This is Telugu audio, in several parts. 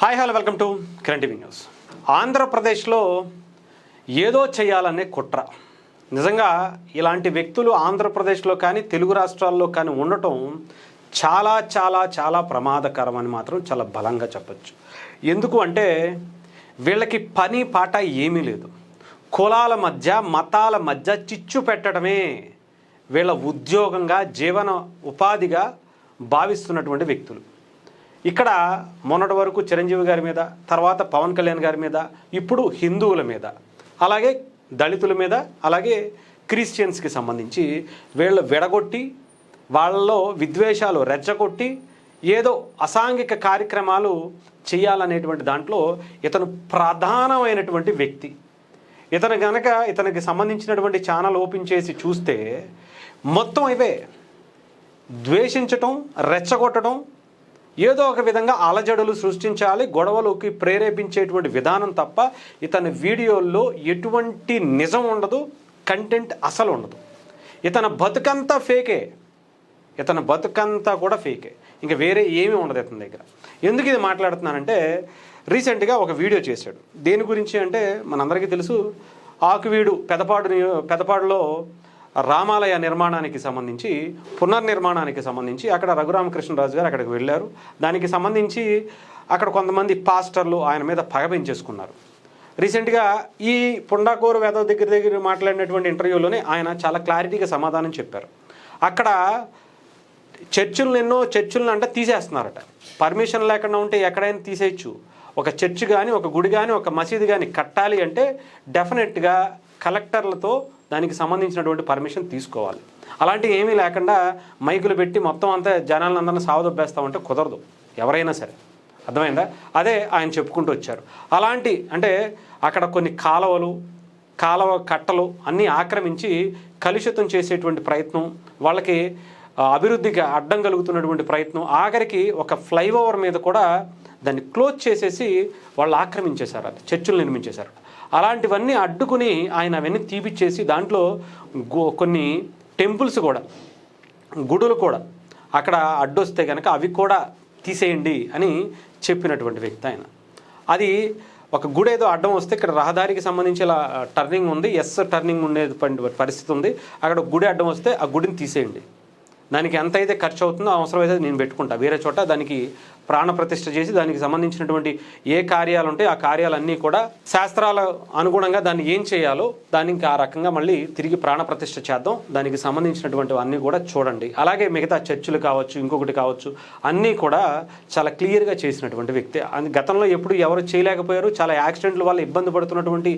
Hi hello welcome to current TV news. ఆంధ్రప్రదేశ్లో ఏదో చేయాలనే కుట్ర. నిజంగా ఇలాంటి వ్యక్తులు ఆంధ్రప్రదేశ్లో కానీ తెలుగు రాష్ట్రాల్లో కానీ ఉండటం చాలా చాలా చాలా ప్రమాదకరం అని మాత్రం చాలా బలంగా చెప్పచ్చు. ఎందుకు అంటే వీళ్ళకి పని పాట ఏమీ లేదు. కులాల మధ్య మతాల మధ్య చిచ్చు పెట్టడమే వీళ్ళ ఉద్యోగంగా జీవన ఉపాధిగా భావిస్తున్నటువంటి వ్యక్తులు. ఇక్కడ మొన్నటి వరకు చిరంజీవి గారి మీద, తర్వాత పవన్ కళ్యాణ్ గారి మీద, ఇప్పుడు హిందువుల మీద, అలాగే దళితుల మీద, అలాగే క్రిస్టియన్స్కి సంబంధించి వీళ్ళు విడగొట్టి వాళ్ళలో విద్వేషాలు రెచ్చగొట్టి ఏదో అసాంఘిక కార్యక్రమాలు చేయాలనేటువంటి దాంట్లో ఇతను ప్రధానమైనటువంటి వ్యక్తి. ఇతనికి సంబంధించినటువంటి ఛానల్ ఓపెన్ చేసి చూస్తే మొత్తం ఇవే ద్వేషించటం, రెచ్చగొట్టడం, ఏదో ఒక విధంగా అలజడులు సృష్టించాలి, గొడవలోకి ప్రేరేపించేటువంటి విధానం తప్ప ఇతని వీడియోల్లో ఎటువంటి నిజం ఉండదు, కంటెంట్ అసలు ఉండదు. ఇతని బతుకంతా ఫేకే, ఇతని బతుకంతా కూడా ఫేకే, ఇంకా వేరే ఏమీ ఉండదు ఇతని దగ్గర. ఎందుకు ఇది మాట్లాడుతున్నానంటే రీసెంట్గా ఒక వీడియో చేశాడు. దేని గురించి అంటే మనందరికీ తెలుసు, ఆకువీడు పెదపాడులో రామాలయ నిర్మాణానికి సంబంధించి, పునర్నిర్మాణానికి సంబంధించి అక్కడ రఘురామకృష్ణరాజు గారు అక్కడికి వెళ్ళారు. దానికి సంబంధించి అక్కడ కొంతమంది పాస్టర్లు ఆయన మీద పగ పెంచేసుకున్నారు. రీసెంట్గా ఈ పుండాకోరు వేద దగ్గర మాట్లాడినటువంటి ఇంటర్వ్యూలోనే ఆయన చాలా క్లారిటీగా సమాధానం చెప్పారు. అక్కడ ఎన్నో చర్చిలను అంటే తీసేస్తున్నారట. పర్మిషన్ లేకుండా ఉంటే ఎక్కడైనా తీసేయచ్చు. ఒక చర్చ్ కానీ, ఒక గుడి కానీ, ఒక మసీదు కానీ కట్టాలి అంటే డెఫినెట్గా కలెక్టర్లతో దానికి సంబంధించినటువంటి పర్మిషన్ తీసుకోవాలి. అలాంటివి ఏమీ లేకుండా మైకులు పెట్టి మొత్తం అంతా జనాలందరినీ సావదొబ్బేస్తామంటే కుదరదు ఎవరైనా సరే. అర్థమైందా? అదే ఆయన చెప్పుకుంటూ వచ్చారు. అలాంటి అంటే అక్కడ కొన్ని కాలువ కట్టలు అన్నీ ఆక్రమించి కలుషితం చేసేటువంటి ప్రయత్నం, వాళ్ళకి అభివృద్ధికి అడ్డం కలుగుతున్నటువంటి ప్రయత్నం, ఆఖరికి ఒక ఫ్లైఓవర్ మీద కూడా దాన్ని క్లోజ్ చేసేసి వాళ్ళు ఆక్రమించేశారు, అది చర్చిలు నిర్మించేశారు. అలాంటివన్నీ అడ్డుకుని ఆయన అవన్నీ తీపిచ్చేసి దాంట్లో కొన్ని టెంపుల్స్ కూడా, గుడులు కూడా అక్కడ అడ్డొస్తే కనుక అవి కూడా తీసేయండి అని చెప్పినటువంటి వ్యక్తి ఆయన. అది ఒక గుడి ఏదో అడ్డం వస్తే ఇక్కడ రహదారికి సంబంధించి ఇలా టర్నింగ్ ఉంది, టర్నింగ్ ఉండే పరిస్థితి ఉంది, అక్కడ గుడి అడ్డం వస్తే ఆ గుడిని తీసేయండి, దానికి ఎంత అయితే ఖర్చు అవుతుందో అవసరమైతే నేను పెట్టుకుంటా, వేరే చోట దానికి ప్రాణప్రతిష్ఠ చేసి దానికి సంబంధించినటువంటి ఏ కార్యాలు ఉంటాయి ఆ కార్యాలన్నీ కూడా శాస్త్రాల అనుగుణంగా దాన్ని ఏం చేయాలో దానికి ఆ రకంగా మళ్ళీ తిరిగి ప్రాణప్రతిష్ఠ చేద్దాం, దానికి సంబంధించినటువంటి అన్నీ కూడా చూడండి. అలాగే మిగతా చర్చిలు కావచ్చు, ఇంకొకటి కావచ్చు, అన్నీ కూడా చాలా క్లియర్గా చేసినటువంటి వ్యక్తి. గతంలో ఎప్పుడు ఎవరు చేయలేకపోయారు, చాలా యాక్సిడెంట్ల వల్ల ఇబ్బంది పడుతున్నటువంటి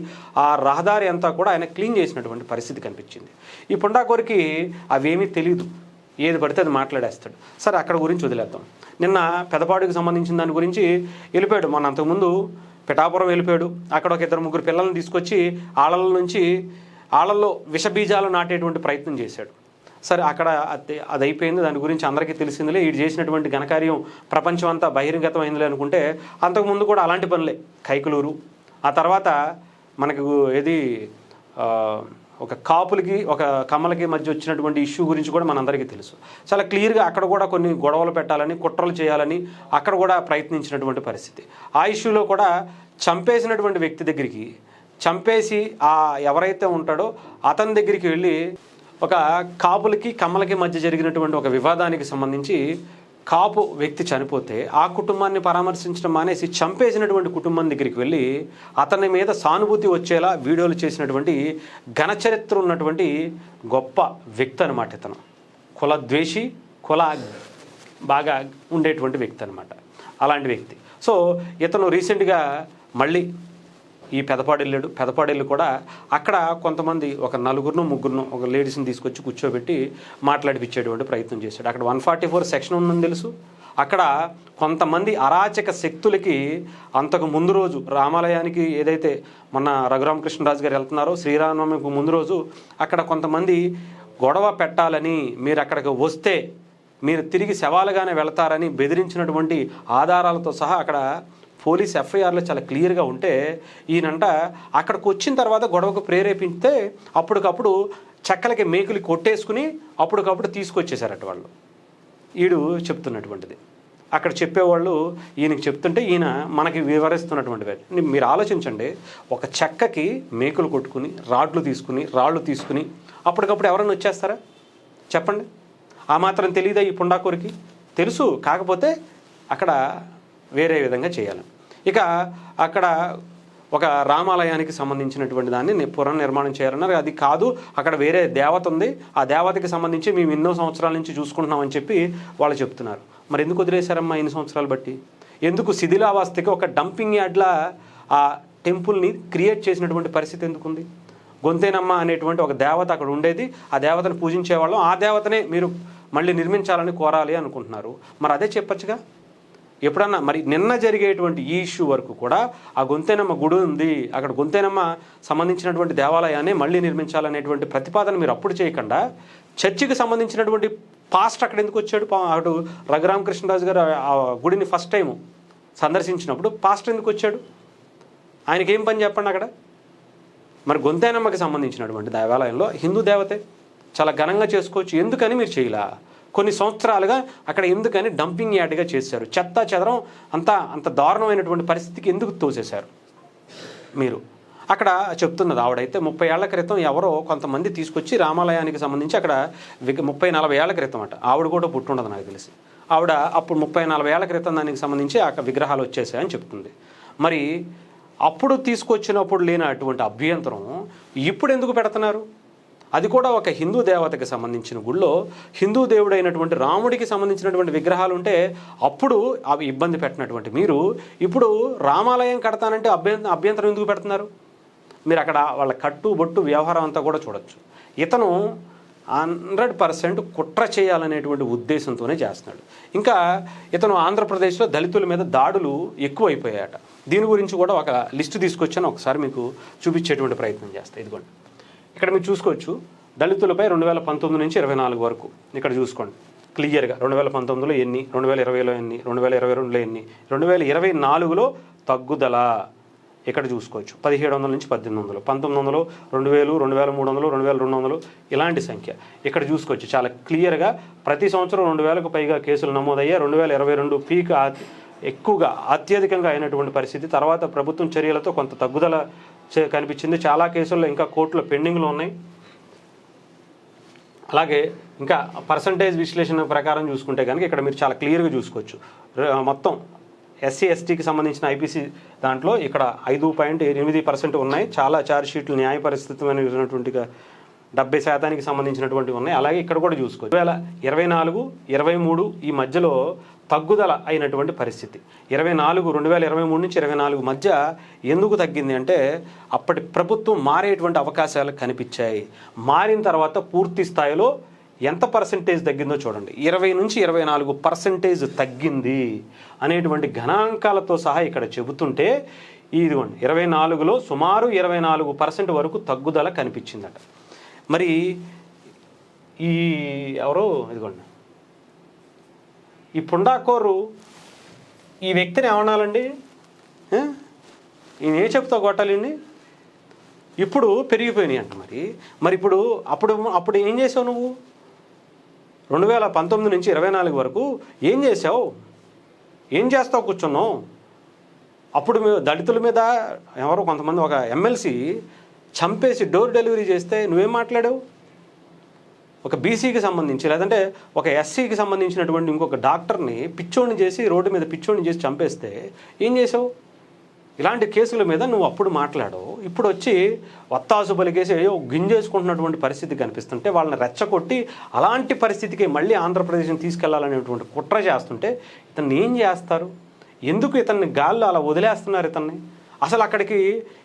ఆ రహదారి అంతా కూడా ఆయన క్లీన్ చేసినటువంటి పరిస్థితి కనిపించింది. ఈ పుండాకోరికి అవేమీ తెలియదు, ఏది పడితే అది మాట్లాడేస్తాడు. సరే, అక్కడ గురించి వదిలేద్దాం. నిన్న పెదపాడుకి సంబంధించిన దాని గురించి వెళ్ళిపోయాడు. మన అంతకుముందు పిఠాపురం వెళ్ళిపోయాడు. అక్కడ ఒక 2-3 పిల్లల్ని తీసుకొచ్చి ఆళ్ళల్లో విషబీజాలు నాటేటువంటి ప్రయత్నం చేశాడు. సరే, అక్కడ అది అయిపోయింది, దాని గురించి అందరికీ తెలిసిందిలే. వీడు చేసినటువంటి ఘనకార్యం ప్రపంచం అంతా బహిర్గతమైందిలే అనుకుంటే అంతకుముందు కూడా అలాంటి పనులే. కైకలూరు, ఆ తర్వాత మనకు ఒక కాపులకి ఒక కమ్మలకి మధ్య వచ్చినటువంటి ఇష్యూ గురించి కూడా మనందరికీ తెలుసు. చాలా క్లియర్గా అక్కడ కూడా కొన్ని గొడవలు పెట్టాలని, కుట్రలు చేయాలని అక్కడ కూడా ప్రయత్నించినటువంటి పరిస్థితి. ఆ ఇష్యూలో కూడా చంపేసినటువంటి వ్యక్తి దగ్గరికి, చంపేసి ఎవరైతే ఉంటాడో అతని దగ్గరికి వెళ్ళి ఒక కాపులకి కమ్మలకి మధ్య జరిగినటువంటి ఒక వివాదానికి సంబంధించి కాపు వ్యక్తి చనిపోతే ఆ కుటుంబాన్ని పరామర్శించడం మానేసి చంపేసినటువంటి కుటుంబం దగ్గరికి వెళ్ళి అతని మీద సానుభూతి వచ్చేలా వీడియోలు చేసినటువంటి ఘనచరిత్ర ఉన్నటువంటి గొప్ప వ్యక్తి అనమాట ఇతను. కుల ద్వేషి, బాగా ఉండేటువంటి వ్యక్తి అనమాట, అలాంటి వ్యక్తి. సో ఇతను రీసెంట్గా మళ్ళీ ఈ పెదపాడెళ్ళు కూడా అక్కడ కొంతమంది ఒక 4-3 ఒక లేడీస్ని తీసుకొచ్చి కూర్చోబెట్టి మాట్లాడిపించేటువంటి ప్రయత్నం చేశాడు. అక్కడ 144 సెక్షన్ ఉందని తెలుసు. అక్కడ కొంతమంది అరాచక శక్తులకి అంతకు ముందు రోజు రామాలయానికి ఏదైతే మొన్న రఘురామకృష్ణరాజు గారు వెళ్తున్నారో శ్రీరామనవమికి ముందు రోజు అక్కడ కొంతమంది గొడవ పెట్టాలని, మీరు అక్కడికి వస్తే మీరు తిరిగి శవాలుగానే వెళతారని బెదిరించినటువంటి ఆధారాలతో సహా అక్కడ పోలీస్ ఎఫ్ఐఆర్లో చాలా క్లియర్గా ఉంటే ఈయనంట అక్కడికి వచ్చిన తర్వాత గొడవకు ప్రేరేపిస్తే అప్పటికప్పుడు చెక్కలకి మేకులు కొట్టేసుకుని అప్పటికప్పుడు తీసుకొచ్చేసారట వాళ్ళు. ఈడు చెప్తున్నటువంటిది. అక్కడ చెప్పేవాళ్ళు ఈయనకి చెప్తుంటే ఈయన మనకి వివరిస్తున్నటువంటి మీరు ఆలోచించండి. ఒక చెక్కకి మేకులు కొట్టుకుని రాళ్ళు తీసుకుని అప్పటికప్పుడు ఎవరైనా వచ్చేస్తారా చెప్పండి? ఆ మాత్రం తెలియదా ఈ పుండాకూరికి? తెలుసు, కాకపోతే అక్కడ వేరే విధంగా చేయాలి. ఇక అక్కడ ఒక రామాలయానికి సంబంధించినటువంటి దాన్ని పునర్నిర్మాణం చేయాలన్నారు. అది కాదు, అక్కడ వేరే దేవత ఉంది, ఆ దేవతకి సంబంధించి మేము ఎన్నో సంవత్సరాల నుంచి చూసుకుంటున్నామని చెప్పి వాళ్ళు చెప్తున్నారు. మరి ఎందుకు వదిలేశారమ్మా ఇన్ని సంవత్సరాలు బట్టి? ఎందుకు శిథిలావస్థకి ఒక డంపింగ్ యార్డ్లా ఆ టెంపుల్ని క్రియేట్ చేసినటువంటి పరిస్థితి ఎందుకుంది? గొంతేనమ్మ అనేటువంటి ఒక దేవత అక్కడ ఉండేది, ఆ దేవతను పూజించేవాళ్ళం, ఆ దేవతనే మీరు మళ్ళీ నిర్మించాలని కోరాలి అనుకుంటున్నారు. మరి అదే చెప్పచ్చుగా ఎప్పుడన్నా. మరి నిన్న జరిగేటువంటి ఈ ఇష్యూ వరకు కూడా ఆ గొంతేనమ్మ గుడి ఉంది, అక్కడ గొంతేనమ్మ సంబంధించినటువంటి దేవాలయాన్ని మళ్ళీ నిర్మించాలనేటువంటి ప్రతిపాదన మీరు అప్పుడు చేయకుండా చర్చికి సంబంధించినటువంటి పాస్ట్ అక్కడ ఎందుకు వచ్చాడు? అటు రఘురామకృష్ణరాజు గారు ఆ గుడిని ఫస్ట్ టైం సందర్శించినప్పుడు పాస్టర్ ఎందుకు వచ్చాడు? ఆయనకి ఏం పని చెప్పండి అక్కడ? మరి గొంతేనమ్మకి సంబంధించినటువంటి దేవాలయంలో హిందూ దేవతే చాలా ఘనంగా చేసుకోవచ్చు, ఎందుకని మీరు చేయలా? కొన్ని సంవత్సరాలుగా అక్కడ ఎందుకని డంపింగ్ యార్డ్గా చేశారు? చెత్త చెదరం అంత దారుణమైనటువంటి పరిస్థితికి ఎందుకు తోసేశారు మీరు? అక్కడ చెప్తున్నది ఆవిడైతే 30 ఏళ్ల క్రితం ఎవరో కొంతమంది తీసుకొచ్చి రామాలయానికి సంబంధించి అక్కడ 30-40 ఏళ్ల క్రితం అట, ఆవిడ కూడా పుట్టుండదు నాకు తెలిసి, ఆవిడ అప్పుడు 30-40 ఏళ్ల క్రితం దానికి సంబంధించి అక్కడ విగ్రహాలు వచ్చేసాయని చెప్తుంది. మరి అప్పుడు తీసుకొచ్చినప్పుడు లేని అటువంటి అభ్యంతరం ఇప్పుడు ఎందుకు పెడుతున్నారు? అది కూడా ఒక హిందూ దేవతకి సంబంధించిన గుళ్ళో హిందూ దేవుడైనటువంటి రాముడికి సంబంధించినటువంటి విగ్రహాలు ఉంటే అప్పుడు అవి ఇబ్బంది పెట్టినటువంటి మీరు ఇప్పుడు రామాలయం కడతానంటే అభ్యంతరం ఎందుకు పెడుతున్నారు? మీరు అక్కడ వాళ్ళ కట్టుబొట్టు వ్యవహారం అంతా కూడా చూడొచ్చు. ఇతను 100% కుట్ర చేయాలనేటువంటి ఉద్దేశంతోనే చేస్తున్నాడు. ఇంకా ఇతను ఆంధ్రప్రదేశ్లో దళితుల మీద దాడులు ఎక్కువైపోయాయట. దీని గురించి కూడా ఒక లిస్టు తీసుకొచ్చాను, ఒకసారి మీకు చూపించేటువంటి ప్రయత్నం చేస్తాను. ఇదిగోండి, ఇక్కడ మీరు చూసుకోవచ్చు దళితులపై 2019 నుంచి 24 వరకు ఇక్కడ చూసుకోండి క్లియర్గా. 2019లో ఎన్ని, 2020లో ఎన్ని, 2022లో ఎన్ని, 2024లో తగ్గుదల ఇక్కడ చూసుకోవచ్చు 1700 నుంచి 1800, 1900, 2000, 2300, 2200 ఇలాంటి సంఖ్య ఇక్కడ చూసుకోవచ్చు చాలా క్లియర్గా. ప్రతి సంవత్సరం 2000కు పైగా కేసులు నమోదయ్యాయి. 2022 పీక్ ఎక్కువగా అత్యధికంగా అయినటువంటి పరిస్థితి. తర్వాత ప్రభుత్వం చర్యలతో కొంత తగ్గుదల కనిపించింది. చాలా కేసుల్లో ఇంకా కోర్టులో పెండింగ్లో ఉన్నాయి. అలాగే ఇంకా పర్సంటేజ్ విశ్లేషణ ప్రకారం చూసుకుంటే కనుక ఇక్కడ మీరు చాలా క్లియర్గా చూసుకోవచ్చు. మొత్తం ఎస్సీ ఎస్టీకి సంబంధించిన ఐపీసీ దాంట్లో ఇక్కడ 5.8% ఉన్నాయి. చాలా ఛార్జ్ షీట్లు న్యాయ పరిస్థితిమైనటువంటిగా 70% సంబంధించినటువంటివి ఉన్నాయి. అలాగే ఇక్కడ కూడా చూసుకోవచ్చు 2024, 23 ఈ మధ్యలో తగ్గుదల అయినటువంటి పరిస్థితి. 2023 నుంచి 24 మధ్య ఎందుకు తగ్గింది అంటే అప్పటి ప్రభుత్వం మారేటువంటి అవకాశాలు కనిపించాయి. మారిన తర్వాత పూర్తి స్థాయిలో ఎంత పర్సెంటేజ్ తగ్గిందో చూడండి. 20 నుంచి 24% తగ్గింది అనేటువంటి గణాంకాలతో సహా ఇక్కడ చెబుతుంటే ఇదిగోండి 24లో సుమారు 24% వరకు తగ్గుదల కనిపించిందట. మరి ఈ ఎవరో ఇదిగోండి ఈ పుండాకోరు ఈ వ్యక్తిని ఏమనాలండి? ఈయన ఏ చెప్తా కొట్టాలండి? ఇప్పుడు పెరిగిపోయినాయి అంట. మరి అప్పుడు ఏం చేసావు నువ్వు? 2019 నుంచి 24 వరకు ఏం చేసావు? ఏం చేస్తావు కూర్చున్నావు? అప్పుడు దళితుల మీద ఎవరో కొంతమంది ఒక ఎమ్మెల్సీ చంపేసి డోర్ డెలివరీ చేస్తే నువ్వేం మాట్లాడావు? ఒక బీసీకి సంబంధించి లేదంటే ఒక ఎస్సీకి సంబంధించినటువంటి ఇంకొక డాక్టర్ని పిచ్చోడిని చేసి రోడ్డు మీద పిచ్చోడిని చేసి చంపేస్తే ఏం చేసావు? ఇలాంటి కేసుల మీద నువ్వు అప్పుడు మాట్లాడవు. ఇప్పుడు వచ్చి వత్తాసు పలికేసి గింజేసుకుంటున్నటువంటి పరిస్థితి కనిపిస్తుంటే వాళ్ళని రెచ్చగొట్టి అలాంటి పరిస్థితికి మళ్ళీ ఆంధ్రప్రదేశ్ని తీసుకెళ్లాలనేటువంటి కుట్ర చేస్తుంటే ఇతన్ని ఏం చేస్తారు? ఎందుకు ఇతన్ని గాల్లో అలా వదిలేస్తున్నారు ఇతన్ని? అసలు అక్కడికి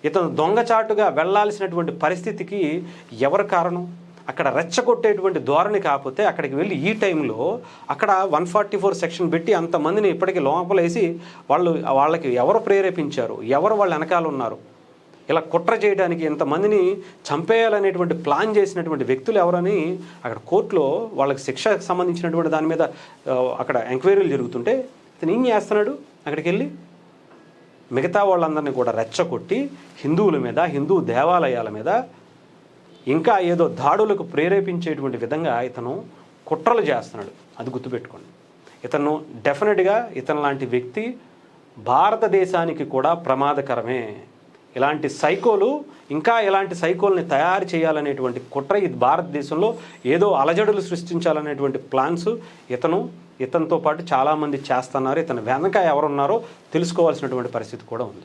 ఇతను దొంగచాటుగా వెళ్లాల్సినటువంటి పరిస్థితికి ఎవరు కారణం? అక్కడ రెచ్చగొట్టేటువంటి ధోరణి కాకపోతే అక్కడికి వెళ్ళి ఈ టైంలో అక్కడ 144 సెక్షన్ పెట్టి అంతమందిని ఇప్పటికీ లోపలేసి వాళ్ళకి ఎవరు ప్రేరేపించారు, ఎవరు వాళ్ళ వెనకాల ఉన్నారు, ఇలా కుట్ర చేయడానికి ఇంతమందిని చంపేయాలనేటువంటి ప్లాన్ చేసినటువంటి వ్యక్తులు ఎవరని అక్కడ కోర్టులో వాళ్ళకి శిక్షకు సంబంధించినటువంటి దాని మీద అక్కడ ఎంక్వైరీలు జరుగుతుంటే ఇతను ఏం చేస్తున్నాడు? అక్కడికి వెళ్ళి మిగతా వాళ్ళందరినీ కూడా రెచ్చగొట్టి హిందువుల మీద, హిందూ దేవాలయాల మీద ఇంకా ఏదో దాడులకు ప్రేరేపించేటువంటి విధంగా ఇతను కుట్రలు చేస్తున్నాడు. అది గుర్తుపెట్టుకోండి. ఇతను డెఫినెట్గా ఇతను లాంటి వ్యక్తి భారతదేశానికి కూడా ప్రమాదకరమే. ఇలాంటి సైకోలు ఇంకా ఇలాంటి సైకోల్ని తయారు చేయాలనేటువంటి కుట్ర ఇది భారతదేశంలో ఏదో అలజడులు సృష్టించాలనేటువంటి ప్లాన్స్ ఇతనితో పాటు చాలామంది చేస్తున్నారు. ఇతని వెనక ఎవరున్నారో తెలుసుకోవాల్సినటువంటి పరిస్థితి కూడా ఉంది.